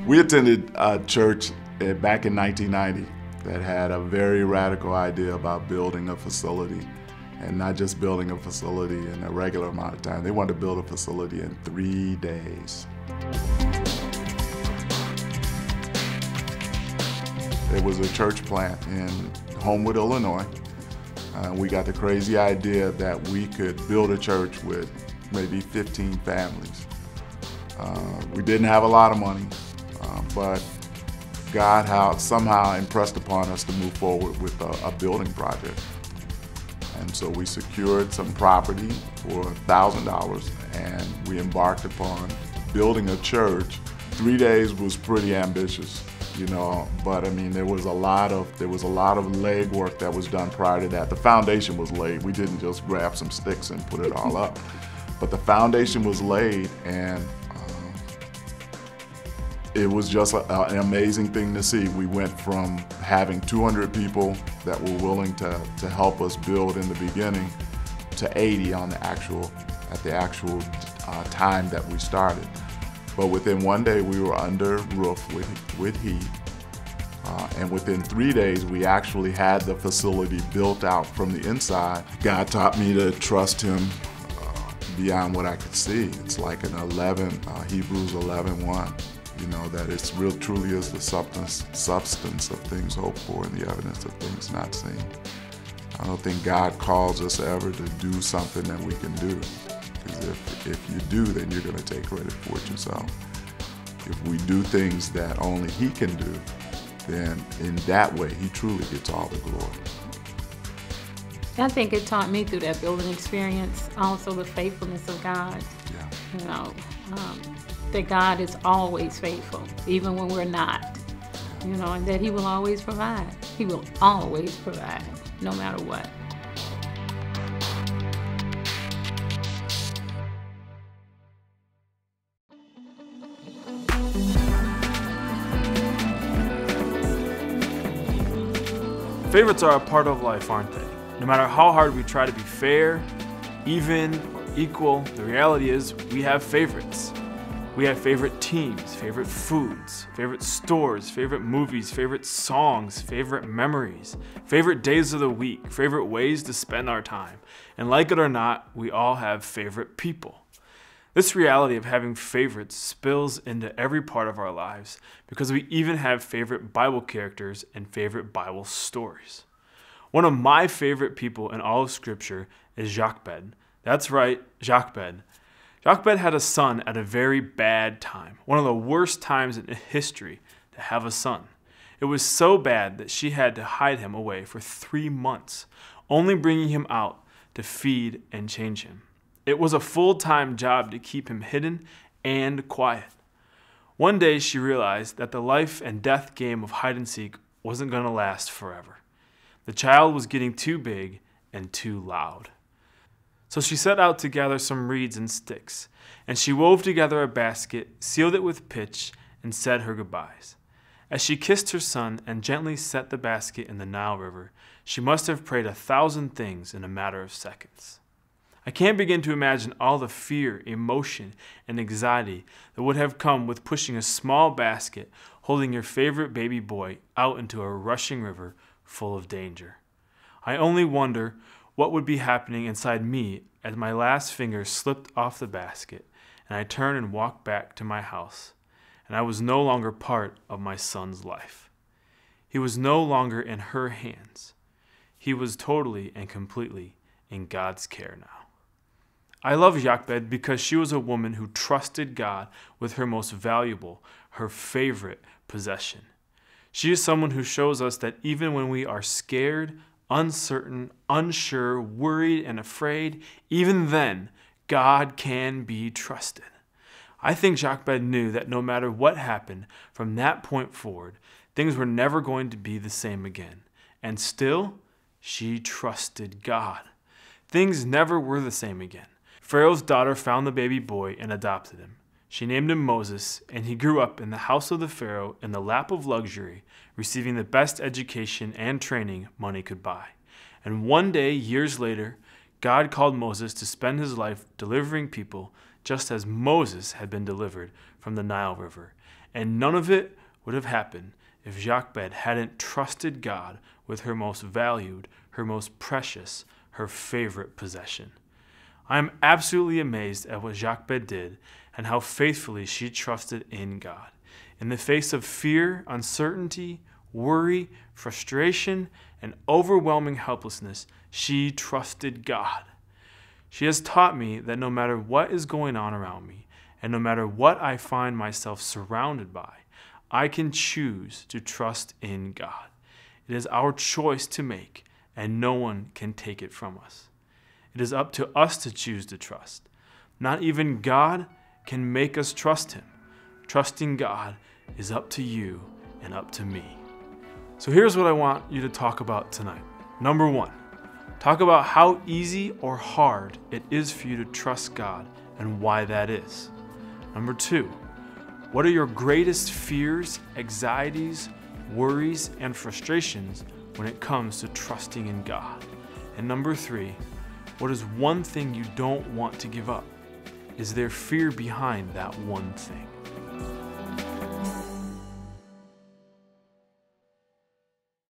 We attended a church back in 1990 that had a very radical idea about building a facility, and not just building a facility in a regular amount of time. They wanted to build a facility in 3 days. It was a church plant in Homewood, Illinois. We got the crazy idea that we could build a church with maybe 15 families. We didn't have a lot of money, but God somehow impressed upon us to move forward with a building project. And so we secured some property for $1,000, and we embarked upon building a church. 3 days was pretty ambitious, you know, but I mean, there was a lot of legwork that was done prior to that. The foundation was laid. We didn't just grab some sticks and put it all up, but the foundation was laid, and it was just an amazing thing to see. We went from having 200 people that were willing to help us build in the beginning to 80 at the actual time that we started. But within 1 day, we were under roof with heat. And within 3 days, we actually had the facility built out from the inside. God taught me to trust Him beyond what I could see. It's like an Hebrews 11:1. You know, that it's truly is the substance of things hoped for and the evidence of things not seen. I don't think God calls us ever to do something that we can do. Because if you do, then you're going to take credit for it yourself. If we do things that only He can do, then in that way, He truly gets all the glory. I think it taught me through that building experience also the faithfulness of God. Yeah. You know, that God is always faithful, even when we're not. You know, and that He will always provide. He will always provide, no matter what. Favorites are a part of life, aren't they? No matter how hard we try to be fair, even, or equal, the reality is we have favorites. We have favorite teams, favorite foods, favorite stores, favorite movies, favorite songs, favorite memories, favorite days of the week, favorite ways to spend our time. And like it or not, we all have favorite people. This reality of having favorites spills into every part of our lives because we even have favorite Bible characters and favorite Bible stories. One of my favorite people in all of Scripture is Jochebed. That's right, Jochebed. Jochebed had a son at a very bad time, one of the worst times in history to have a son. It was so bad that she had to hide him away for 3 months, only bringing him out to feed and change him. It was a full-time job to keep him hidden and quiet. One day she realized that the life and death game of hide-and-seek wasn't going to last forever. The child was getting too big and too loud. So she set out to gather some reeds and sticks, and she wove together a basket, sealed it with pitch, and said her goodbyes. As she kissed her son and gently set the basket in the Nile River, she must have prayed 1,000 things in a matter of seconds. I can't begin to imagine all the fear, emotion, and anxiety that would have come with pushing a small basket holding your favorite baby boy out into a rushing river full of danger. I only wonder what would be happening inside me as my last finger slipped off the basket and I turned and walked back to my house, and I was no longer part of my son's life. He was no longer in her hands. He was totally and completely in God's care now. I love Jochebed because she was a woman who trusted God with her most valuable, her favorite possession. She is someone who shows us that even when we are scared, uncertain, unsure, worried, and afraid, even then, God can be trusted. I think Jochebed knew that no matter what happened from that point forward, things were never going to be the same again. And still, she trusted God. Things never were the same again. Pharaoh's daughter found the baby boy and adopted him. She named him Moses, and he grew up in the house of the Pharaoh in the lap of luxury, receiving the best education and training money could buy. And one day, years later, God called Moses to spend his life delivering people just as Moses had been delivered from the Nile River. And none of it would have happened if Jochebed hadn't trusted God with her most valued, her most precious, her favorite possession. I am absolutely amazed at what Jochebed did and how faithfully she trusted in God. In the face of fear, uncertainty, worry, frustration, and overwhelming helplessness, she trusted God. She has taught me that no matter what is going on around me, and no matter what I find myself surrounded by, I can choose to trust in God. It is our choice to make, and no one can take it from us. It is up to us to choose to trust. Not even God can make us trust Him. Trusting God is up to you and up to me. So here's what I want you to talk about tonight. Number 1, talk about how easy or hard it is for you to trust God and why that is. Number 2, what are your greatest fears, anxieties, worries, and frustrations when it comes to trusting in God? And number 3, what is one thing you don't want to give up? Is there fear behind that one thing?